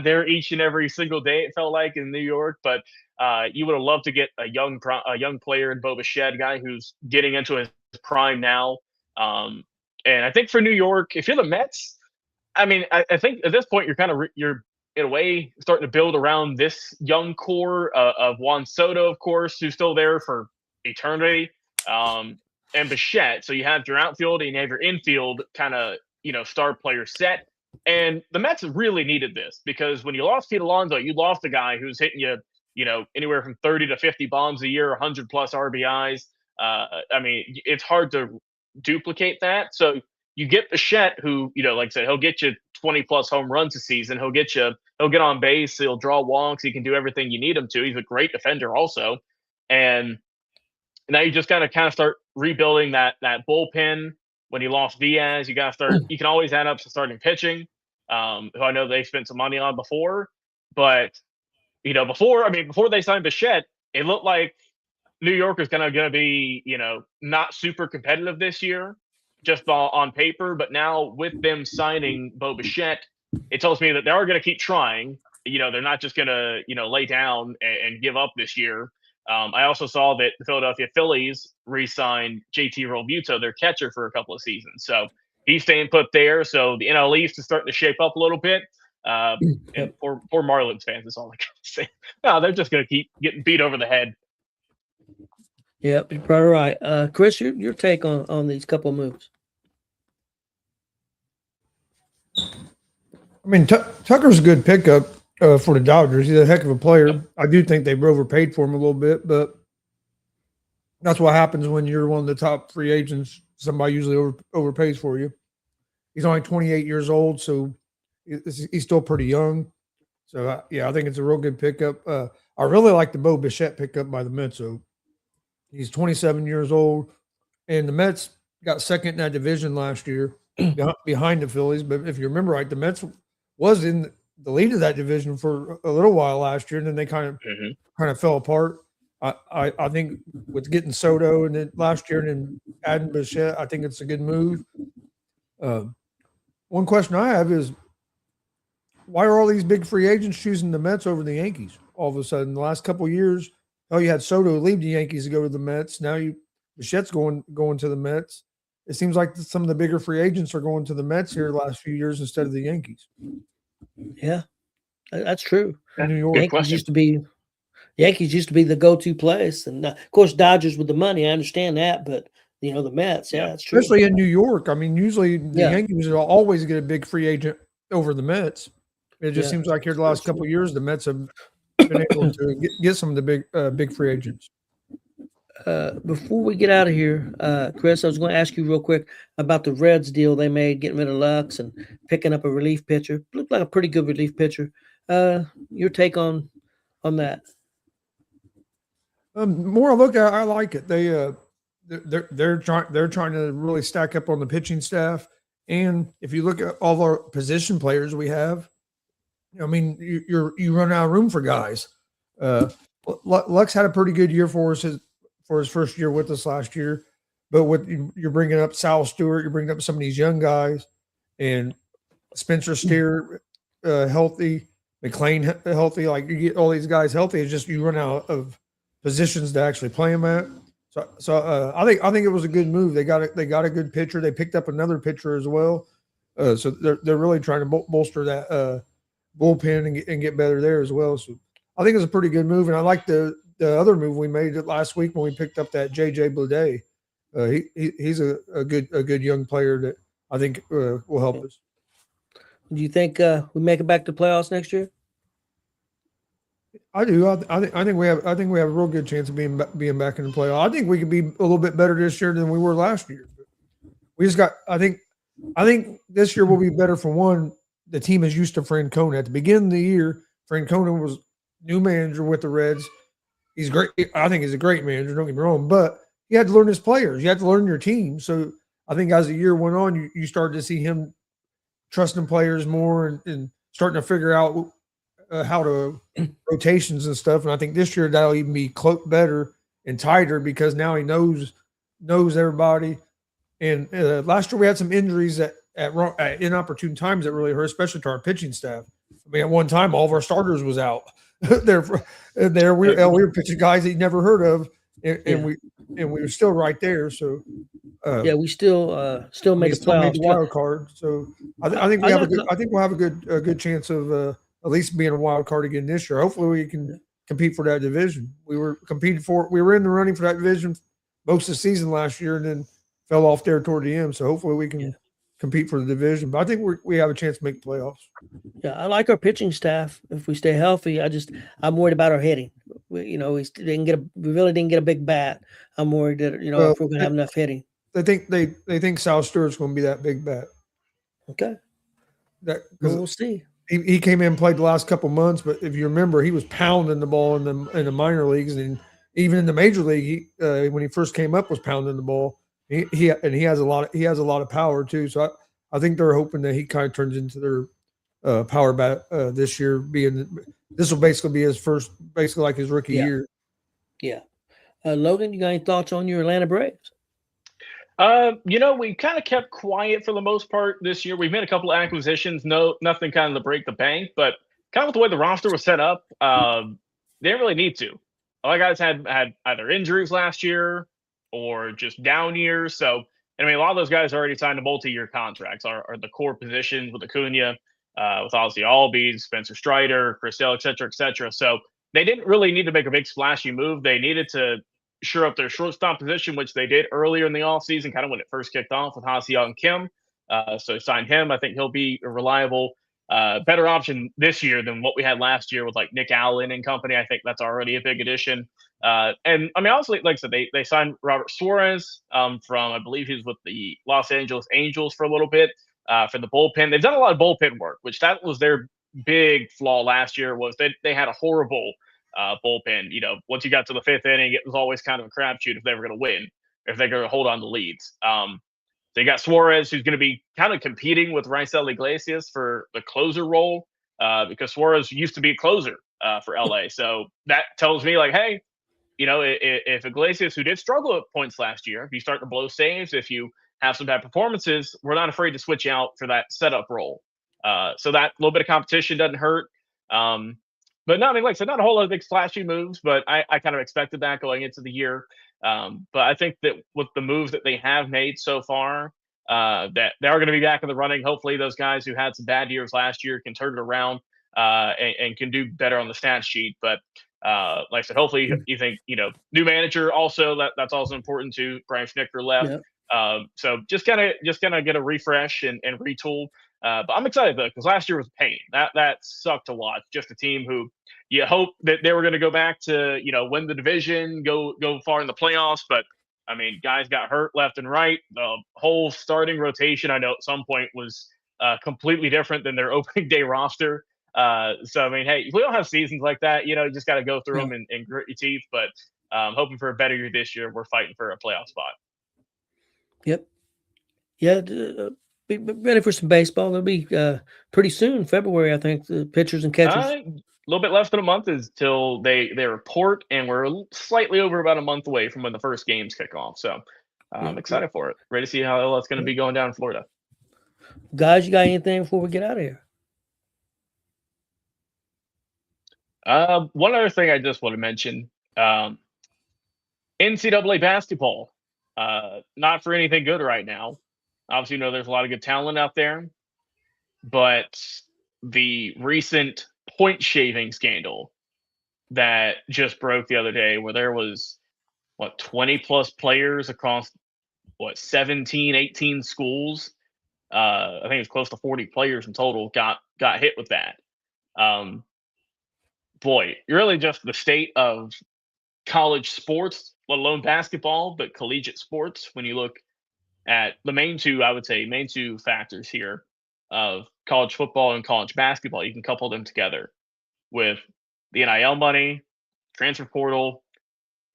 there each and every single day, it felt like, in New York. But you would have loved to get a young player in Bo Bichette, a guy who's getting into his prime now. And I think for New York, if you're the Mets, I mean, I think at this point you're in a way starting to build around this young core of Juan Soto, of course, who's still there for eternity, and Bichette. So you have your outfield and you have your infield kind of star player set. And the Mets really needed this because when you lost Pete Alonso, you lost a guy who's hitting you anywhere from 30 to 50 bombs a year, 100 plus RBIs. I mean, it's hard to duplicate that. So you get Bichette, who, like I said, he'll get you 20 plus home runs a season. He'll get on base. He'll draw walks. He can do everything you need him to. He's a great defender also. And now you just got to kind of start rebuilding that bullpen. When you lost Diaz, you got to start. You can always add up some starting pitching, who I know they spent some money on before. But before they signed Bichette, it looked like New York is going to be not super competitive this year, just on paper. But now with them signing Bo Bichette, it tells me that they are going to keep trying. They're not just going to lay down and give up this year. I also saw that the Philadelphia Phillies re-signed JT Realmuto, their catcher, for a couple of seasons. So he's staying put there. So the NL East is starting to shape up a little bit. And poor Marlins fans, that's all I can say. No, they're just going to keep getting beat over the head. Yep, you're probably right. Chris, your take on these couple moves. I mean, Tucker's a good pickup for the Dodgers. He's a heck of a player. I do think they've overpaid for him a little bit, but that's what happens when you're one of the top free agents. Somebody usually overpays for you. He's only 28 years old, so he's still pretty young. So, I think it's a real good pickup. I really like the Bo Bichette pickup by the Mets. So he's 27 years old, and the Mets got second in that division last year behind the Phillies. But if you remember right, the Mets was in the lead of that division for a little while last year, and then they kind of fell apart. I think with getting Soto and then last year and then adding Bichette, I think it's a good move. One question I have is, why are all these big free agents choosing the Mets over the Yankees all of a sudden? The last couple of years, you had Soto leave the Yankees to go to the Mets. Now Bichette's going to the Mets. It seems like some of the bigger free agents are going to the Mets here the last few years instead of the Yankees. Yeah, that's true. New York. Yankees used to be the go-to place, and of course Dodgers with the money. I understand that, but the Mets, that's true. Especially in New York. I mean, usually the Yankees will always get a big free agent over the Mets. It just seems like here the last couple of years, the Mets have been able to get some of the big free agents. Before we get out of here, Chris, I was going to ask you real quick about the Reds deal they made, getting rid of Lux and picking up a relief pitcher. Looked like a pretty good relief pitcher. Your take on that? More I look at, I like it. They're trying to really stack up on the pitching staff, and if you look at all our position players we have, I mean, you run out of room for guys. Lux had a pretty good year for us for his first year with us last year, but you're bringing up Sal Stewart, you're bringing up some of these young guys, and Spencer Steer healthy, McLean healthy. Like, you get all these guys healthy, it's just you run out of positions to actually play them at. So I think it was a good move. They got a good pitcher. They picked up another pitcher as well. So they're really trying to bolster that bullpen and get better there as well. So I think it's a pretty good move, and I like the the other move we made last week when we picked up that JJ Bludet. He's a good young player that I think will help us. Do you think we make it back to playoffs next year? I do. I think we have a real good chance of being back in the playoff. I think we could be a little bit better this year than we were last year. We just got. I think this year will be better for one. The team is used to Francona. At the beginning of the year, Francona was new manager with the Reds. He's great. I think he's a great manager. Don't get me wrong, but you had to learn his players. You had to learn your team. So I think as the year went on, you started to see him trusting players more and starting to figure out how to rotations and stuff. And I think this year that'll even be better and tighter because now he knows everybody. And last year we had some injuries at inopportune times that really hurt, especially to our pitching staff. I mean, at one time all of our starters was out. there we were pitching guys that you never heard of, and we were still right there. So we still made the playoffs. Made the wild card. So I think we'll have a good chance of at least being a wild card again this year. Hopefully we can compete for that division. We were in the running for that division most of the season last year, and then fell off there toward the end. So hopefully we can compete for the division. But I think we have a chance to make the playoffs. Yeah, I like our pitching staff. If we stay healthy, I'm worried about our hitting. We really didn't get a big bat. I'm worried that if we're going to have enough hitting. They think Sal Stewart's going to be that big bat. Okay, we'll see. He came in and played the last couple months, but if you remember, he was pounding the ball in the minor leagues, and even in the major league, when he first came up, was pounding the ball. He has a lot of power too. So I think they're hoping that he kind of turns into their power bat this year. This will basically be his first, basically like his rookie year. Yeah. Logan, you got any thoughts on your Atlanta Braves? We kind of kept quiet for the most part this year. We've made a couple of acquisitions, nothing kind of to break the bank, but kind of with the way the roster was set up, they didn't really need to. A lot of guys had either injuries last year or just down years. So, a lot of those guys already signed a multi-year contracts. Are the core positions with Acuna, with obviously Albies, Spencer Strider, Chris Sale, et cetera, et cetera. So they didn't really need to make a big splashy move. They needed to shore up their shortstop position, which they did earlier in the offseason, kind of when it first kicked off with Ha-Seong Kim. So signed him. I think he'll be a reliable, better option this year than what we had last year with like Nick Allen and company. I think that's already a big addition. Also, like I said, they signed Robert Suarez from, I believe he's with the Los Angeles Angels for a little bit for the bullpen. They've done a lot of bullpen work, which that was their big flaw last year, was they had a horrible bullpen. Once you got to the fifth inning, it was always kind of a crapshoot if they were going to win, if they're going to hold on to leads. They got Suarez, who's going to be kind of competing with Raisel Iglesias for the closer role because Suarez used to be a closer for LA. So that tells me, like, hey, if Iglesias, who did struggle at points last year, if you start to blow saves, if you have some bad performances, we're not afraid to switch you out for that setup role. So that little bit of competition doesn't hurt. But no, like I said, not a whole lot of big splashy moves, but I kind of expected that going into the year. But I think that with the moves that they have made so far, that they are going to be back in the running. Hopefully those guys who had some bad years last year can turn it around and can do better on the stat sheet. But like I said, hopefully you think, new manager also, that's also important too. Brian Schnicker left. Yep. So just kind of get a refresh and retool. But I'm excited though, because last year was pain. That sucked to watch. Just a team who you hope that they were going to go back to, win the division, go far in the playoffs. But guys got hurt left and right. The whole starting rotation, I know at some point was completely different than their opening day roster. So hey, we don't have seasons like that. You just got to go through them and grit your teeth. But hoping for a better year this year. We're fighting for a playoff spot. Yep. Yeah. Be ready for some baseball. They'll be pretty soon, February, I think, the pitchers and catchers. A little bit less than a month is till they report, and we're slightly over about a month away from when the first games kick off. So I'm excited for it. Ready to see how it's going to be going down in Florida. Guys, you got anything before we get out of here? One other thing I just want to mention, NCAA basketball, not for anything good right now. Obviously, there's a lot of good talent out there, but the recent point shaving scandal that just broke the other day where there was 20 plus players across 17, 18 schools. I think it was close to 40 players in total got hit with that. Boy, really just the state of college sports, let alone basketball, but collegiate sports. When you look at the main two factors here of college football and college basketball, you can couple them together with the NIL money, transfer portal,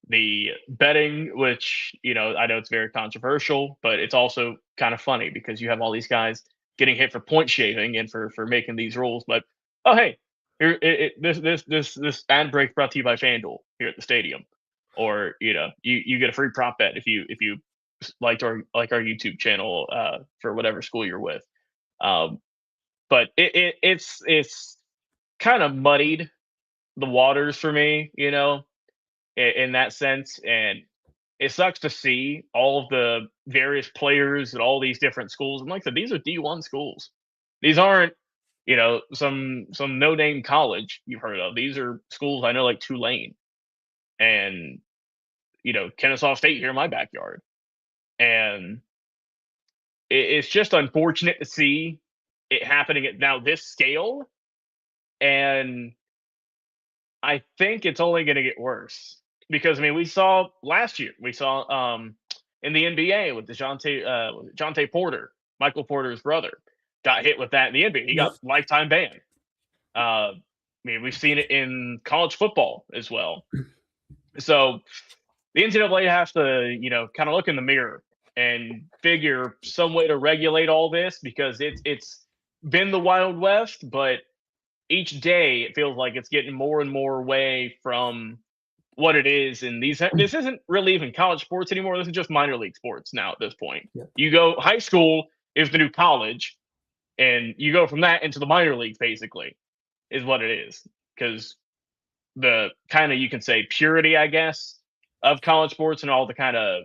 the betting, which, I know it's very controversial, but it's also kind of funny because you have all these guys getting hit for point shaving and for making these rules. But oh, hey, here this ad break brought to you by FanDuel here at the stadium, or you get a free prop bet if you like our YouTube channel for whatever school you're with. But it's kind of muddied the waters for me, in that sense. And it sucks to see all of the various players at all these different schools. And like I said, these are D1 schools. These aren't, some no-name college you've heard of. These are schools I know, like Tulane and, Kennesaw State here in my backyard. And it's just unfortunate to see it happening at now this scale. And I think it's only going to get worse because we saw last year, in the NBA with Jonte Porter, Michael Porter's brother, got hit with that in the NBA. He got lifetime ban. We've seen it in college football as well. So the NCAA has to, kind of look in the mirror and figure some way to regulate all this because it's been the Wild West, but each day it feels like it's getting more and more away from what it is. And this isn't really even college sports anymore. This is just minor league sports now at this point. Yeah. You go high school is the new college, and you go from that into the minor leagues, basically, is what it is. Because the kind of, you can say, purity, I guess, of college sports and all the kind of,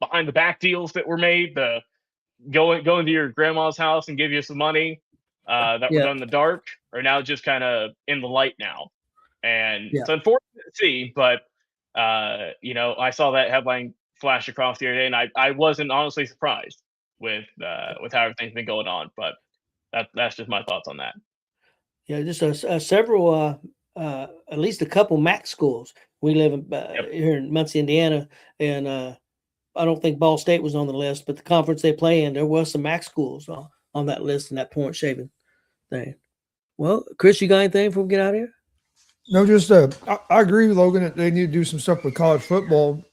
behind the back deals that were made, the going to your grandma's house and give you some money that were done in the dark are now just kind of in the light now. And it's unfortunate to see, but I saw that headline flash across the other day, and I wasn't honestly surprised with how everything's been going on. But that's just my thoughts on that. Yeah, just several, at least a couple MAC schools. We live here in Muncie, Indiana, and I don't think Ball State was on the list, but the conference they play in, there was some MAC schools on that list and that point shaving thing. Well, Chris, you got anything before we get out of here? No, just I agree with Logan that they need to do some stuff with college football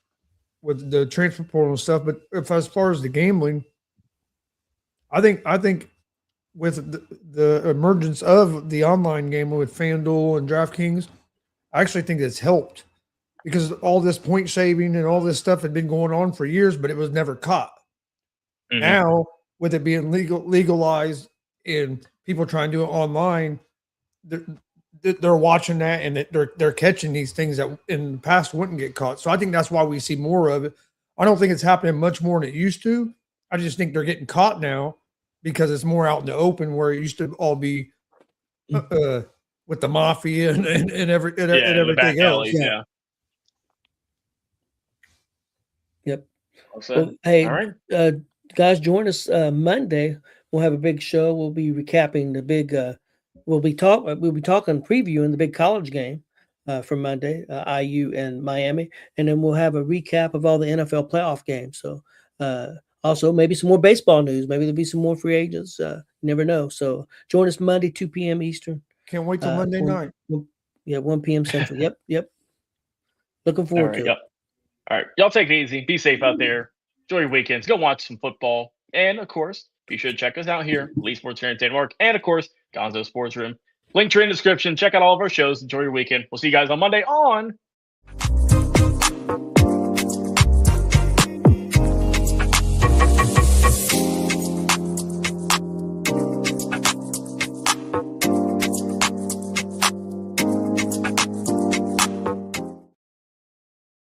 with the transfer portal and stuff. But as far as the gambling, I think with the emergence of the online gambling with FanDuel and DraftKings, I actually think it's helped because all this point shaving and all this stuff had been going on for years, but it was never caught. Mm-hmm. Now, with it being legalized and people trying to do it online, they're watching that and they're catching these things that in the past wouldn't get caught. So I think that's why we see more of it. I don't think it's happening much more than it used to. I just think they're getting caught now because it's more out in the open where it used to all be with the mafia and everything else. Yeah. Yep. Well, hey, all right. Guys, join us Monday. We'll have a big show. We'll be recapping the big. We'll be previewing the big college game for Monday, IU and Miami, and then we'll have a recap of all the NFL playoff games. So also maybe some more baseball news. Maybe there'll be some more free agents. You never know. So join us Monday, 2 p.m. Eastern. Can't wait till Monday night. 1 p.m. Central. Yep. Looking forward to it. All right. Y'all take it easy. Be safe out there. Enjoy your weekends. Go watch some football. And, of course, be sure to check us out here, Lee Sports here in St. Mark. And, of course, Gonzo Sports Room. Link tree in the description. Check out all of our shows. Enjoy your weekend. We'll see you guys on Monday on